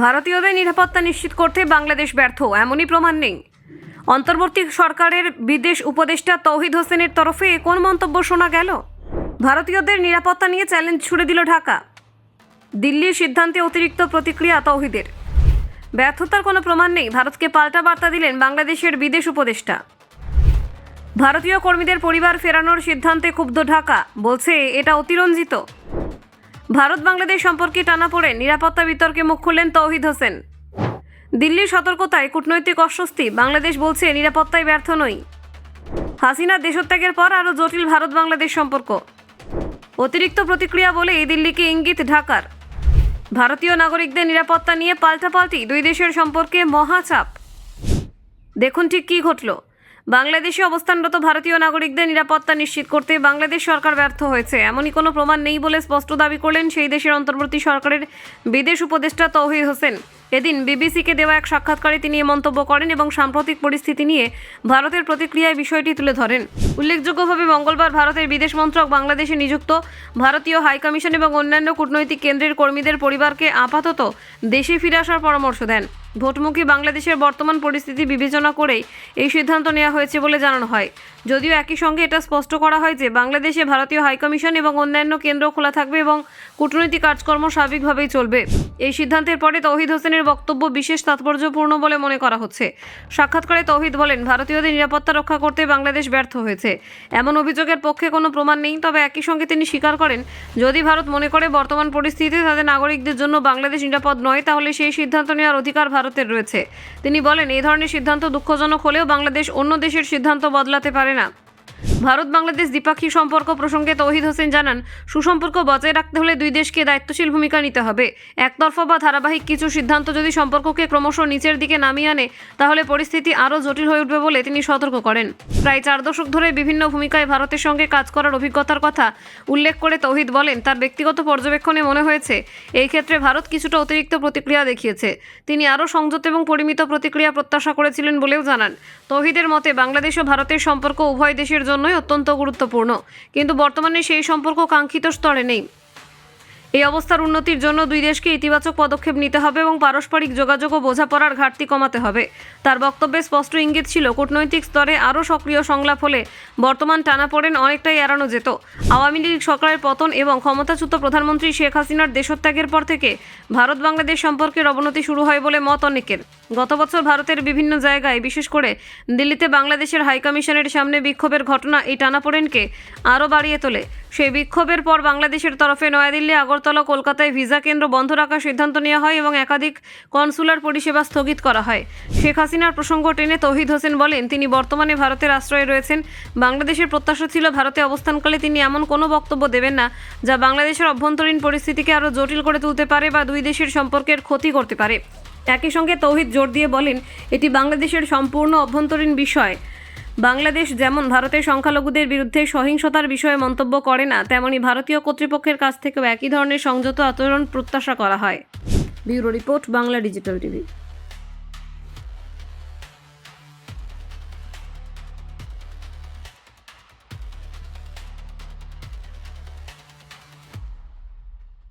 ভারতীয়দের নিরাপত্তা নিশ্চিত করতে বাংলাদেশ ব্যর্থ, এমনই প্রমাণ নেই। অন্তর্বর্তী সরকারের বিদেশ উপদেষ্টা তৌহিদ হোসেনের তরফে কোন মন্তব্য শোনা গেল? ভারতীয়দের নিরাপত্তা নিয়ে চ্যালেঞ্জ ছুড়ে দিল ঢাকা। দিল্লির সিদ্ধান্তে অতিরিক্ত প্রতিক্রিয়া তৌহিদের। ব্যর্থতার কোনো প্রমাণ নেই, ভারতকে পাল্টা বার্তা দিলেন বাংলাদেশের বিদেশ উপদেষ্টা। ভারতীয় কর্মীদের পরিবার ফেরানোর সিদ্ধান্তে ক্ষুব্ধ ঢাকা, বলছে এটা অতিরঞ্জিত। ভারত বাংলাদেশ সম্পর্কে টানাপোড়ে নিরাপত্তা বিতর্কে মুখ খুললেন তৌহিদ হোসেন। দিল্লির সতর্কতায় কূটনৈতিক অস্বস্তি, বাংলাদেশ বলছে নিরাপত্তায় ব্যর্থ নই। হাসিনার দেশত্যাগের পর আরও জটিল ভারত বাংলাদেশ সম্পর্ক। অতিরিক্ত প্রতিক্রিয়া বলে এই দিল্লিকে ইঙ্গিত ঢাকার। ভারতীয় নাগরিকদের নিরাপত্তা নিয়ে পাল্টাপাল্টি দুই দেশের সম্পর্কে মহাচাপ। দেখুন ঠিক কী ঘটল। বাংলাদেশে অবস্থানরত ভারতীয় নাগরিকদের নিরাপত্তা নিশ্চিত করতে বাংলাদেশ সরকার ব্যর্থ হয়েছে, এমনই কোনো প্রমাণ নেই বলে স্পষ্ট দাবি করলেন সেই দেশের অন্তর্বর্তী সরকারের বিদেশ উপদেষ্টা তৌহিদ হোসেন। এদিন বিবিসিকে দেওয়া এক সাক্ষাৎকারে তিনি এ মন্তব্য করেন এবং সাম্প্রতিক পরিস্থিতি নিয়ে ভারতের প্রতিক্রিয়ায় বিষয়টি তুলে ধরেন। উল্লেখযোগ্যভাবে মঙ্গলবার ভারতের বিদেশ মন্ত্রক বাংলাদেশে নিযুক্ত ভারতীয় হাইকমিশন এবং অন্যান্য কূটনৈতিক কেন্দ্রের কর্মীদের পরিবারকে আপাতত দেশে ফিরে আসার পরামর্শ দেন। ভোটমুখী বাংলাদেশের বর্তমান পরিস্থিতি বিবেচনা করেই এই সিদ্ধান্ত নেওয়া হয়েছে বলে জানানো হয়। যদিও একই সঙ্গে এটা স্পষ্ট করা হয় যে বাংলাদেশে ভারতীয় হাইকমিশন এবং অন্যান্য কেন্দ্র খোলা থাকবে এবং কূটনৈতিক কাজকর্ম স্বাভাবিকভাবেই চলবে। এই সিদ্ধান্তের পরে তৌহিদ হোসেনের বক্তব্য বিশেষ তাৎপর্যপূর্ণ বলে মনে করা হচ্ছে। সাক্ষাৎকারে তৌহিদ বলেন, ভারতীয়দের নিরাপত্তা রক্ষা করতে বাংলাদেশ ব্যর্থ হয়েছে, এমন অভিযোগের পক্ষে কোনো প্রমাণ নেই। তবে একই সঙ্গে তিনি স্বীকার করেন, যদি ভারত মনে করে বর্তমান পরিস্থিতিতে তাদের নাগরিকদের জন্য বাংলাদেশ নিরাপদ নয়, তাহলে সেই সিদ্ধান্ত নেওয়ার অধিকার ভারতের রয়েছে। তিনি বলেন, এই ধরনের সিদ্ধান্ত দুঃখজনক হলেও বাংলাদেশ অন্য দেশের সিদ্ধান্ত বদলাতে পারে না। ভারত বাংলাদেশ দ্বিপাক্ষিক সম্পর্ক প্রসঙ্গে তৌহিদ হোসেন জানান, সুসম্পর্ক বজায় রাখতে হলে দুই দেশকে দায়িত্বশীল ভূমিকা নিতে হবে। একতরফা বা ধারাবাহিক কিছু সিদ্ধান্ত যদি সম্পর্ককে ক্রমশ নিচের দিকে নামিয়ে আনে, তাহলে পরিস্থিতি আরও জটিল হয়ে উঠবে বলে তিনি সতর্ক করেন। প্রায় 4 দশক ধরে বিভিন্ন ভূমিকায় ভারতের সঙ্গে কাজ করার অভিজ্ঞতার কথা উল্লেখ করে তৌহিদ বলেন, তার ব্যক্তিগত পর্যবেক্ষণে মনে হয়েছে এই ক্ষেত্রে ভারত কিছুটা অতিরিক্ত প্রতিক্রিয়া দেখিয়েছে। তিনি আরও সংযত এবং পরিমিত প্রতিক্রিয়া প্রত্যাশা করেছিলেন বলেও জানান। তৌহিদের মতে বাংলাদেশ ও ভারতের সম্পর্ক উভয় দেশের জন্যই অত্যন্ত গুরুত্বপূর্ণ, কিন্তু বর্তমানে সেই সম্পর্ক কাঙ্ক্ষিত স্তরে নেই। এই অবস্থার উন্নতির জন্য দুই দেশকে ইতিবাচক পদক্ষেপ নিতে হবে এবং পারস্পরিক যোগাযোগ ও বোঝাপড়ার ঘাটতি কমাতে হবে। তার বক্তব্যে স্পষ্ট ইঙ্গিত ছিল, কূটনৈতিক স্তরে আরও সক্রিয় সংলাপ হলে বর্তমান টানাপোড়েন অনেকটাই এড়ানো যেত। আওয়ামী লীগ সরকারের পতন এবং ক্ষমতাচ্যুত প্রধানমন্ত্রী শেখ হাসিনার দেশত্যাগের পর থেকে ভারত বাংলাদেশ সম্পর্কের অবনতি শুরু হয় বলে মত অনেকের। গত বছর ভারতের বিভিন্ন জায়গায়, বিশেষ করে দিল্লিতে বাংলাদেশের হাইকমিশনের সামনে বিক্ষোভের ঘটনা এই টানাপোড়েনকে আরও বাড়িয়ে তোলে। সেই বিক্ষোভের পর বাংলাদেশের তরফে নয়াদিল্লি, আগরতলা, কলকাতায় ভিসা কেন্দ্র বন্ধ রাখার সিদ্ধান্ত নেওয়া হয় এবং একাধিক কনসুলার পরিষেবা স্থগিত করা হয়। শেখ হাসিনার প্রসঙ্গ টেনে তৌহিদ হোসেন বলেন, তিনি বর্তমানে ভারতের আশ্রয়ে রয়েছেন। বাংলাদেশের প্রত্যাশা ছিল ভারতে অবস্থানকালে তিনি এমন কোনো বক্তব্য দেবেন না যা বাংলাদেশের অভ্যন্তরীণ পরিস্থিতিকে আরও জটিল করে তুলতে পারে বা দুই দেশের সম্পর্কের ক্ষতি করতে পারে। একই সঙ্গে তৌহিদ জোর দিয়ে বলেন, এটি বাংলাদেশের সম্পূর্ণ অভ্যন্তরীণ বিষয়। বাংলাদেশ যেমন ভারতের সংখ্যালঘুদের বিরুদ্ধে সহিংসতার বিষয়ে মন্তব্য করে না, তেমনি ভারতীয় কর্তৃপক্ষের কাছ থেকেও একই ধরনের সংযত আচরণ প্রত্যাশা করা হয়। Bureau report, Bangla digital TV.